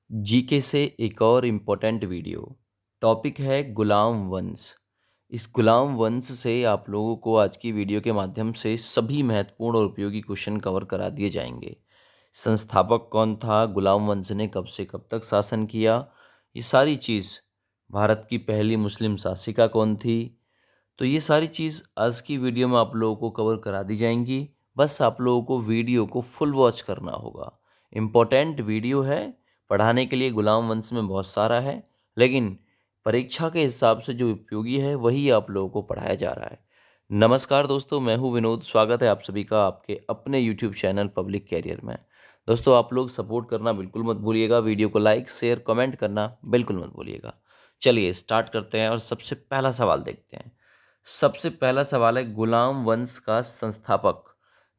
GK से एक और इम्पोर्टेंट वीडियो। टॉपिक है गुलाम वंश। इस गुलाम वंश से आप लोगों को आज की वीडियो के माध्यम से सभी महत्वपूर्ण और उपयोगी क्वेश्चन कवर करा दिए जाएंगे। संस्थापक कौन था, गुलाम वंश ने कब से कब तक शासन किया, ये सारी चीज़। भारत की पहली मुस्लिम शासिका कौन थी, तो ये सारी चीज़ आज की वीडियो में आप लोगों को कवर करा दी जाएंगी। बस आप लोगों को वीडियो को फुल वॉच करना होगा। इम्पोर्टेंट वीडियो है। पढ़ाने के लिए गुलाम वंश में बहुत सारा है, लेकिन परीक्षा के हिसाब से जो उपयोगी है वही आप लोगों को पढ़ाया जा रहा है। नमस्कार दोस्तों, मैं हूं विनोद। स्वागत है आप सभी का आपके अपने यूट्यूब चैनल पब्लिक कैरियर में। दोस्तों, आप लोग सपोर्ट करना बिल्कुल मत भूलिएगा। वीडियो को लाइक शेयर कमेंट करना बिल्कुल मत भूलिएगा। चलिए स्टार्ट करते हैं और सबसे पहला सवाल देखते हैं। सबसे पहला सवाल है, गुलाम वंश का संस्थापक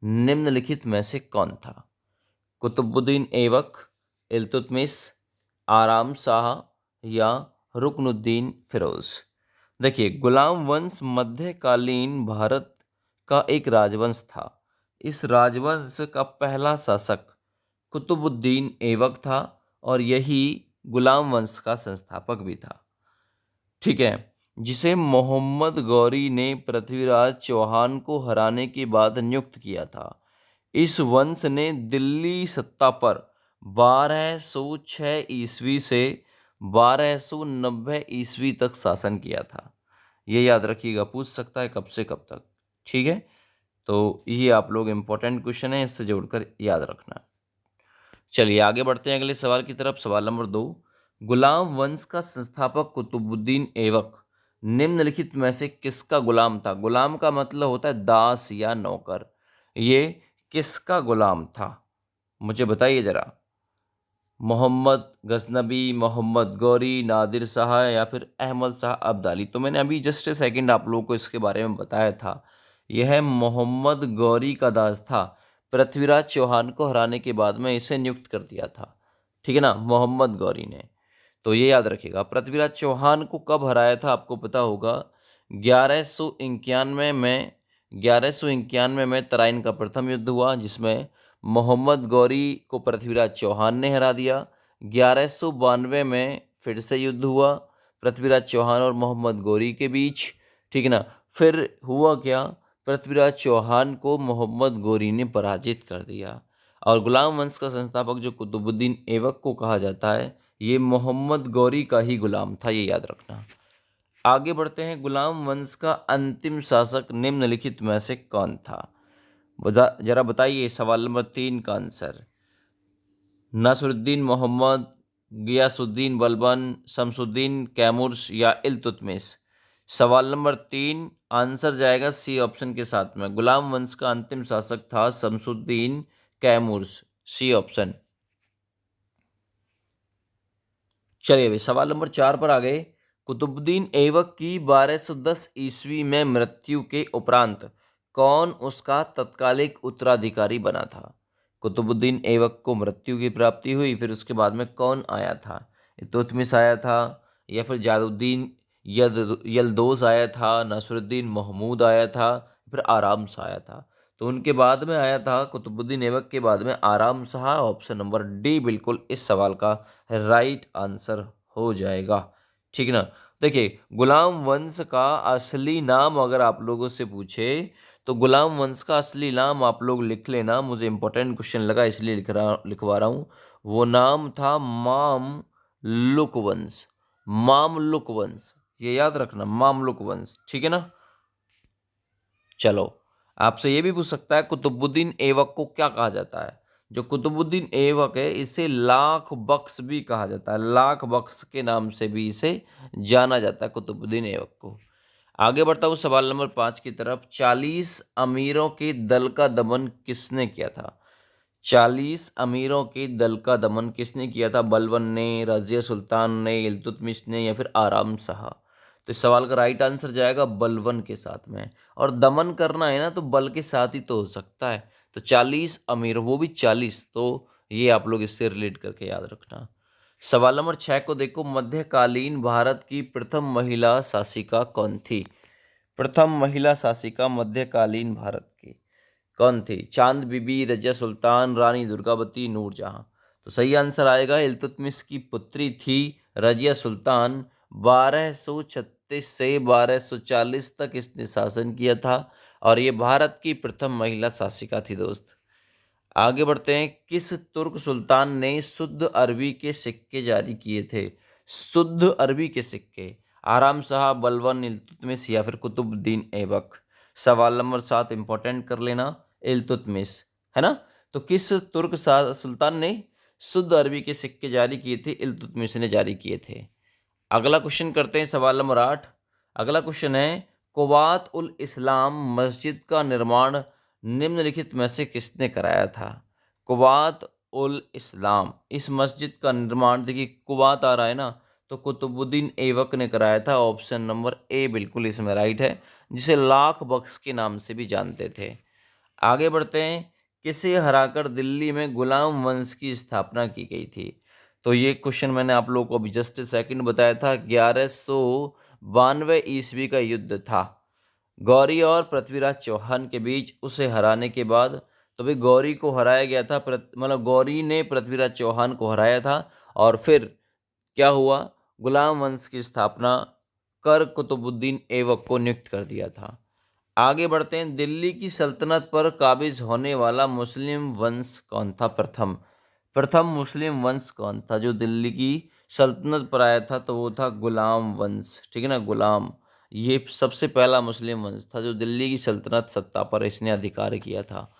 निम्नलिखित में से कौन था? कुतुबुद्दीन ऐबक, इल्तुतमिश, आराम शाह या रुकनुद्दीन फिरोज। देखिए, गुलाम वंश मध्यकालीन भारत का एक राजवंश था। इस राजवंश का पहला शासक कुतुबुद्दीन ऐबक था और यही गुलाम वंश का संस्थापक भी था। ठीक है, जिसे मोहम्मद गौरी ने पृथ्वीराज चौहान को हराने के बाद नियुक्त किया था। इस वंश ने दिल्ली सत्ता पर 1206 ईस्वी से 1290 ईस्वी तक शासन किया था। ये याद रखिएगा, पूछ सकता है कब से कब तक। ठीक है, तो ये आप लोग इम्पोर्टेंट क्वेश्चन है, इससे जोड़कर याद रखना। चलिए आगे बढ़ते हैं अगले सवाल की तरफ। सवाल नंबर 2, गुलाम वंश का संस्थापक कुतुबुद्दीन ऐबक निम्नलिखित में से किसका गुलाम था? गुलाम का मतलब होता है दास या नौकर। ये किसका गुलाम था, मुझे बताइए जरा। मोहम्मद गजनबी, मोहम्मद गौरी, नादिर शाह या फिर अहमद शाह अब्दाली। तो मैंने अभी जस्ट सेकंड आप लोगों को इसके बारे में बताया था। यह मोहम्मद गौरी का दास था। पृथ्वीराज चौहान को हराने के बाद में इसे नियुक्त कर दिया था। ठीक है ना, मोहम्मद गौरी ने। तो ये याद रखिएगा। पृथ्वीराज चौहान को कब हराया था आपको पता होगा। 1191 में 1191 में तराइन का प्रथम युद्ध हुआ, जिसमें मोहम्मद गौरी को पृथ्वीराज चौहान ने हरा दिया। 1192 में फिर से युद्ध हुआ पृथ्वीराज चौहान और मोहम्मद गौरी के बीच। ठीक है ना, फिर हुआ क्या, पृथ्वीराज चौहान को मोहम्मद गौरी ने पराजित कर दिया। और गुलाम वंश का संस्थापक जो कुतुबुद्दीन ऐबक को कहा जाता है, ये मोहम्मद गौरी का ही गुलाम था, ये याद रखना। आगे बढ़ते हैं। गुलाम वंश का अंतिम शासक निम्नलिखित में से कौन था? जरा बताइए सवाल नंबर 3 का आंसर। नसरुद्दीन मोहम्मद, गियासुद्दीन बलबन, शमसुद्दीन कैमुर्स या इल्तुतमिश। सवाल नंबर 3 आंसर जाएगा सी ऑप्शन के साथ में। गुलाम वंश का अंतिम शासक था शमसुद्दीन कैमुर्स, सी ऑप्शन। चलिए अभी सवाल नंबर 4 पर आ गए। कुतुबुद्दीन ऐबक की 1210 ईस्वी में मृत्यु के उपरांत कौन उसका तत्कालिक उत्तराधिकारी बना था? कुतुबुद्दीन ऐबक को मृत्यु की प्राप्ति हुई, फिर उसके बाद में कौन आया था? इल्तुतमिश आया था, या फिर जालुद्दीन यलदोज आया था, नसरुद्दीन महमूद आया था, फिर आराम शाह आया था? तो उनके बाद में आया था कुतुबुद्दीन ऐबक के बाद में आराम शाह। ऑप्शन नंबर डी बिल्कुल इस सवाल का राइट आंसर हो जाएगा। ठीक है ना। देखिए, गुलाम वंश का असली नाम अगर आप लोगों से पूछे तो गुलाम वंश का असली नाम आप लोग लिख लेना, मुझे इंपॉर्टेंट क्वेश्चन लगा इसलिए लिखवा रहा हूँ। वो नाम था मामलुक वंश। मामलुक वंश, ये याद रखना, मामलुक वंश। ठीक है ना। चलो, आपसे ये भी पूछ सकता है कुतुबुद्दीन ऐबक को क्या कहा जाता है? जो कुतुबुद्दीन ऐबक है इसे लाख बख्श भी कहा जाता है। लाख बख्श के नाम से भी इसे जाना जाता है, कुतुबुद्दीन ऐबक को। आगे बढ़ता हूँ सवाल नंबर 5 की तरफ। 40 अमीरों के दल का दमन किसने किया था? 40 अमीरों के दल का दमन किसने किया था? बलबन ने, रजिया सुल्तान ने, इल्तुतमिश ने या फिर आराम शाह? तो इस सवाल का राइट आंसर जाएगा बलबन के साथ में। और दमन करना है ना तो बल के साथ ही तो हो सकता है। तो 40 अमीर, वो भी 40, तो ये आप लोग इससे रिलेट करके याद रखना। सवाल नंबर 6 को देखो। मध्यकालीन भारत की प्रथम महिला शासिका कौन थी? प्रथम महिला शासिका मध्यकालीन भारत की कौन थी? चांद बीबी, रजिया सुल्तान, रानी दुर्गावती, नूरजहां। तो सही आंसर आएगा इल्तुतमिश की पुत्री थी रजिया सुल्तान। 1236 से 1240 तक इसने शासन किया था और ये भारत की प्रथम महिला शासिका थी दोस्त। आगे बढ़ते हैं, किस तुर्क सुल्तान ने शुद्ध अरबी के सिक्के जारी किए थे? शुद्ध अरबी के सिक्के, आराम शाह, बलबन, इल्तुतमिश या फिर कुतुबुद्दीन ऐबक। सवाल नंबर 7 इंपॉर्टेंट कर लेना, इल्तुतमिश, है ना। तो किस तुर्क सुल्तान ने शुद्ध अरबी के सिक्के जारी किए थे? इल्तुतमिश ने जारी किए थे। अगला क्वेश्चन करते हैं, सवाल नंबर 8। अगला क्वेश्चन है, कुवात उल इस्लाम मस्जिद का निर्माण निम्नलिखित में से किसने कराया था? कुवात उल इस्लाम, इस मस्जिद का निर्माण, देखिए कुवात आ रहा है ना, तो कुतुबुद्दीन ऐबक ने कराया था। ऑप्शन नंबर ए बिल्कुल इसमें राइट है, जिसे लाख बख्श के नाम से भी जानते थे। आगे बढ़ते हैं, किसे हराकर दिल्ली में गुलाम वंश की स्थापना की गई थी? तो ये क्वेश्चन मैंने आप लोगों को अभी जस्ट सेकंड बताया था। 1192 ईस्वी का युद्ध था गौरी और पृथ्वीराज चौहान के बीच। उसे हराने के बाद, तो भाई गौरी को हराया गया था, मतलब गौरी ने पृथ्वीराज चौहान को हराया था और फिर क्या हुआ, गुलाम वंश की स्थापना कर कुतुबुद्दीन ऐबक को नियुक्त कर दिया था। आगे बढ़ते हैं, दिल्ली की सल्तनत पर काबिज होने वाला मुस्लिम वंश कौन था? प्रथम प्रथम मुस्लिम वंश कौन था जो दिल्ली की सल्तनत पर आया था? तो वो था गुलाम वंश, ठीक है ना, गुलाम। ये सबसे पहला मुस्लिम वंश था जो दिल्ली की सल्तनत सत्ता पर इसने अधिकार किया था।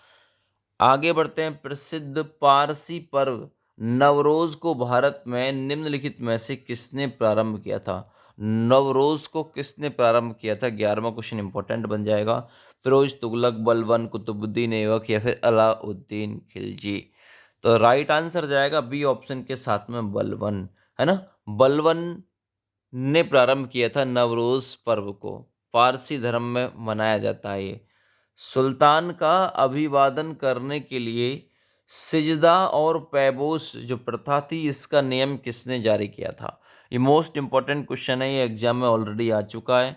आगे बढ़ते हैं, प्रसिद्ध पारसी पर्व नवरोज को भारत में निम्नलिखित में से किसने प्रारंभ किया था? नवरोज को किसने प्रारंभ किया था? 11वां क्वेश्चन इंपॉर्टेंट बन जाएगा। फिरोज तुगलक, बलबन, कुतुबुद्दीन ऐबक या फिर अलाउद्दीन खिलजी। तो राइट आंसर जाएगा बी ऑप्शन के साथ में बलबन, है ना। बलबन ने प्रारंभ किया था नवरोज पर्व को, पारसी धर्म में मनाया जाता है ये। सुल्तान का अभिवादन करने के लिए सिजदा और पैबोस जो प्रथा थी, इसका नियम किसने जारी किया था? ये मोस्ट इंपॉर्टेंट क्वेश्चन है, ये एग्जाम में ऑलरेडी आ चुका है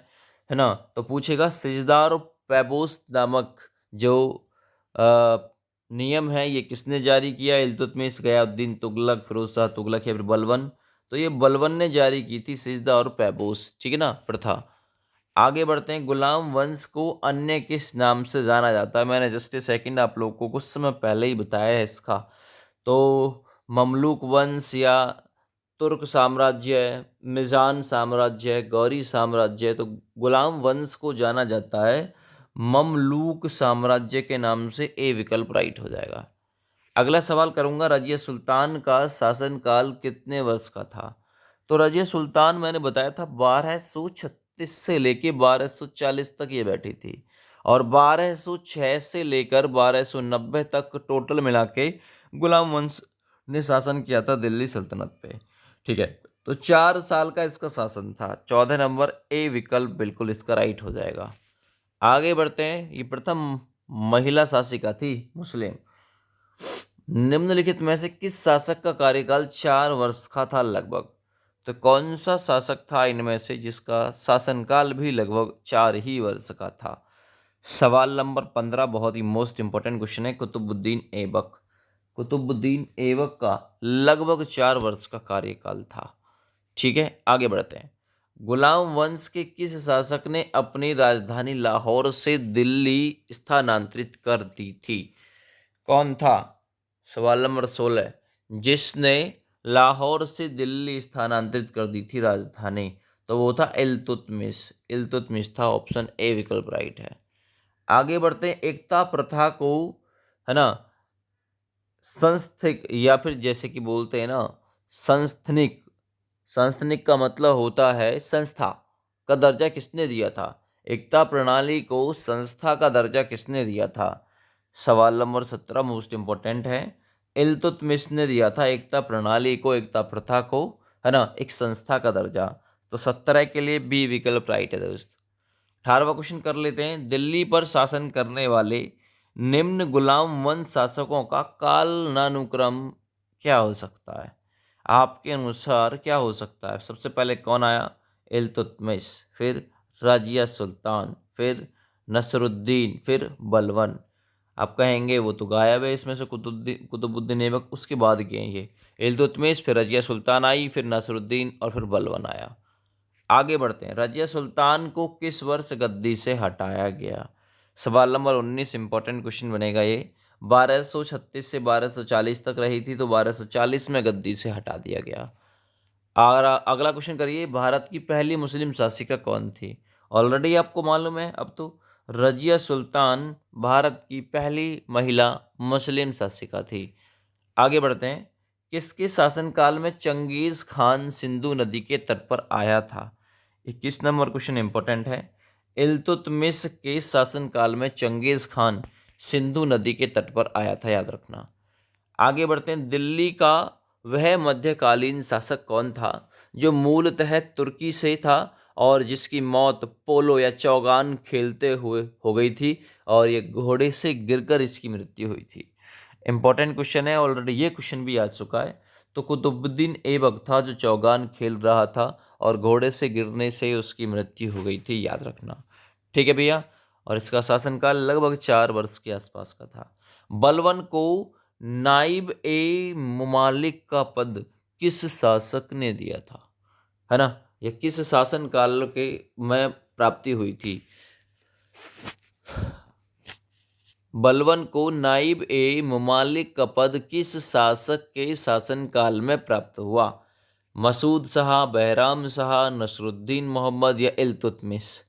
ना। तो पूछेगा सिजदा और पैबोस नामक जो अ, नियम है ये किसने जारी किया? इल्तुतमिश, गयाउद्दीन तुगलक, फिरोज शाह तुगलक या फिर बलबन? तो ये बलबन ने जारी की थी सिजदा और पैबोस, ठीक है ना, प्रथा। आगे बढ़ते हैं, गुलाम वंश को अन्य किस नाम से जाना जाता है? मैंने जस्ट ए सेकंड आप लोगों को कुछ समय पहले ही बताया है इसका। तो ममलूक वंश या तुर्क साम्राज्य, मिजान साम्राज्य, गौरी साम्राज्य। तो गुलाम वंश को जाना जाता है ममलूक साम्राज्य के नाम से, ए विकल्प राइट हो जाएगा। अगला सवाल करूंगा, रजिया सुल्तान का शासनकाल कितने वर्ष का था? तो रजिया सुल्तान मैंने बताया था 1236 से लेके 1240 तक ये बैठी थी और 1206 से लेकर 1290 तक टोटल मिला के गुलाम वंश ने शासन किया था दिल्ली सल्तनत पे, ठीक है। तो 4 साल का इसका शासन था। 14 नंबर ए विकल्प बिल्कुल इसका राइट हो जाएगा। आगे बढ़ते हैं, ये प्रथम महिला शासिका थी मुस्लिम। निम्नलिखित में से किस शासक का कार्यकाल 4 वर्ष का था लगभग? तो कौन सा शासक था इनमें से जिसका शासनकाल भी लगभग 4 ही वर्ष का था? सवाल नंबर 15 बहुत ही मोस्ट इंपॉर्टेंट क्वेश्चन है, कुतुबुद्दीन ऐबक। कुतुबुद्दीन ऐबक का लगभग 4 वर्ष का कार्यकाल था, ठीक है। आगे बढ़ते हैं, गुलाम वंश के किस शासक ने अपनी राजधानी लाहौर से दिल्ली स्थानांतरित कर दी थी? कौन था? सवाल नंबर 16, जिसने लाहौर से दिल्ली स्थानांतरित कर दी थी राजधानी, तो वो था इल्तुतमिश। इल्तुतमिश था, ऑप्शन ए विकल्प राइट है। आगे बढ़ते हैं, एकता प्रथा को, है ना, संस्थिक या फिर जैसे कि बोलते हैं ना संस्थनिक, संस्थनिक का मतलब होता है संस्था का दर्जा किसने दिया था? एकता प्रणाली को संस्था का दर्जा किसने दिया था? सवाल नंबर 17 मोस्ट इंपॉर्टेंट है। इल्तुतमिश ने दिया था एकता प्रणाली को, एकता प्रथा को, है ना, एक संस्था का दर्जा। तो 17 के लिए बी विकल्प राइट है दोस्त। 18वां क्वेश्चन कर लेते हैं, दिल्ली पर शासन करने वाले निम्न गुलाम वंश शासकों का कालानुक्रम क्या हो सकता है? आपके अनुसार क्या हो सकता है? सबसे पहले कौन आया? इल्तुतमिश, फिर राजिया सुल्तान, फिर नसरुद्दीन, फिर बलबन। आप कहेंगे वो तो गायब है इसमें से, कुतुबुद्दीन ऐबक उसके बाद के हैं ये। इल्तुतमिश, फिर रजिया सुल्तान आई, फिर नसरुद्दीन और फिर बलवन आया। आगे बढ़ते हैं। रजिया सुल्तान को किस वर्ष गद्दी से हटाया गया? सवाल नंबर 19 इंपॉर्टेंट क्वेश्चन बनेगा ये। 1236 से 1240 तक रही थी, तो 1240 में गद्दी से हटा दिया गया। अगला क्वेश्चन करिए, भारत की पहली मुस्लिम शासिका कौन थी? ऑलरेडी आपको मालूम है अब तो, रजिया सुल्तान भारत की पहली महिला मुस्लिम शासिका थी। आगे बढ़ते हैं। किसके शासनकाल में चंगेज खान सिंधु नदी के तट पर आया था? 21 नंबर क्वेश्चन इंपॉर्टेंट है। इल्तुतमिश के शासनकाल में चंगेज खान सिंधु नदी के तट पर आया था, याद रखना। आगे बढ़ते हैं। दिल्ली का वह मध्यकालीन शासक कौन था जो मूलतः तुर्की से था और जिसकी मौत पोलो या चौगान खेलते हुए हो गई थी और ये घोड़े से गिरकर इसकी मृत्यु हुई थी? इंपॉर्टेंट क्वेश्चन है, ऑलरेडी ये क्वेश्चन भी आ चुका है। तो कुतुबुद्दीन ऐबक था जो चौगान खेल रहा था और घोड़े से गिरने से उसकी मृत्यु हो गई थी, याद रखना। ठीक है भैया। और इसका शासनकाल लगभग 4 वर्ष के आसपास का था। बलवन को नाइब ए मुमालिक का पद किस शासक ने दिया था, है ना? यह किस शासन काल के में प्राप्ति हुई थी? बलवन को नाइब ए मुमालिक का पद किस शासक के शासनकाल में प्राप्त हुआ? मसूद शाह, बहराम शाह, नसरुद्दीन मोहम्मद या इल्तुतमिश?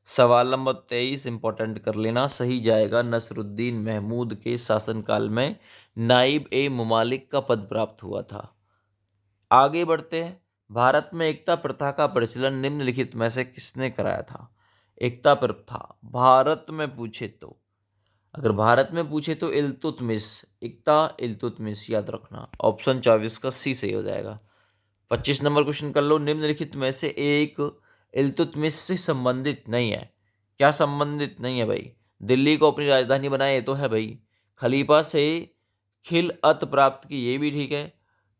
सवाल नंबर 23 इंपॉर्टेंट कर लेना, सही जाएगा। नसरुद्दीन महमूद के शासनकाल में नाइब ए मुमालिक का पद प्राप्त हुआ था। आगे बढ़ते हैं। भारत में एकता प्रथा का प्रचलन निम्नलिखित में से किसने कराया था? एकता प्रथा भारत में पूछे तो, अगर भारत में पूछे तो इल्तुतमिश, एकता इल्तुतमिश, याद रखना। ऑप्शन 24 का सी सही हो जाएगा। 25 नंबर क्वेश्चन कर लो। निम्नलिखित में से एक इल्तुतमिश से संबंधित नहीं है। क्या संबंधित नहीं है भाई? दिल्ली को अपनी राजधानी बनाए, ये तो है भाई। खलीफा से खिलअत प्राप्त की, ये भी ठीक है।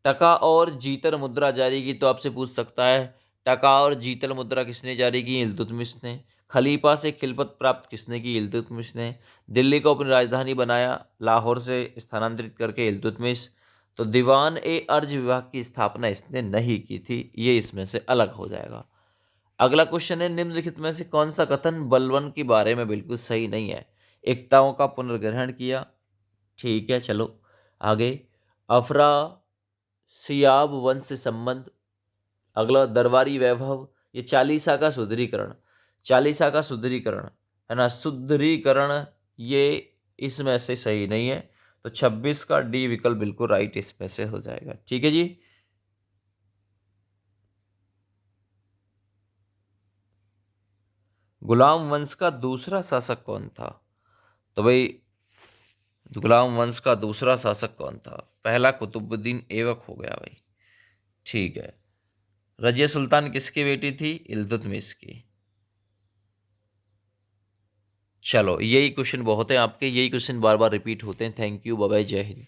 टका और जीतल मुद्रा जारी की, तो आपसे पूछ सकता है टका और जीतल मुद्रा किसने जारी की? इल्तुतमिश ने। खलीफा से खिलफत प्राप्त किसने की? इल्तुतमिश ने। दिल्ली को अपनी राजधानी बनाया लाहौर से स्थानांतरित करके, इल्तुतमिश। तो दीवान ए अर्ज विभाग की स्थापना इसने नहीं की थी, ये इसमें से अलग हो जाएगा। अगला क्वेश्चन है, निम्नलिखित में से कौन सा कथन बलवन के बारे में बिल्कुल सही नहीं है? एकताओं का पुनर्ग्रहण किया, ठीक है, चलो आगे। अफरा सियाब वंश से संबंध। अगला दरबारी वैभव, ये चालीसा का सुदृढ़ीकरण, चालीसा का सुदृढ़ीकरण, है ना, सुदृढ़ीकरण, ये इसमें से सही नहीं है। तो 26 का डी विकल्प बिल्कुल राइट इसमें से हो जाएगा। ठीक है जी। गुलाम वंश का दूसरा शासक कौन था? तो भाई गुलाम वंश का दूसरा शासक कौन था? पहला कुतुबुद्दीन ऐबक हो गया भाई। ठीक है। रजिया सुल्तान किसकी बेटी थी? इल्तुतमिश की। चलो यही क्वेश्चन बहुत है आपके, यही क्वेश्चन बार बार रिपीट होते हैं। थैंक यू, बाय बाय, जय हिंद।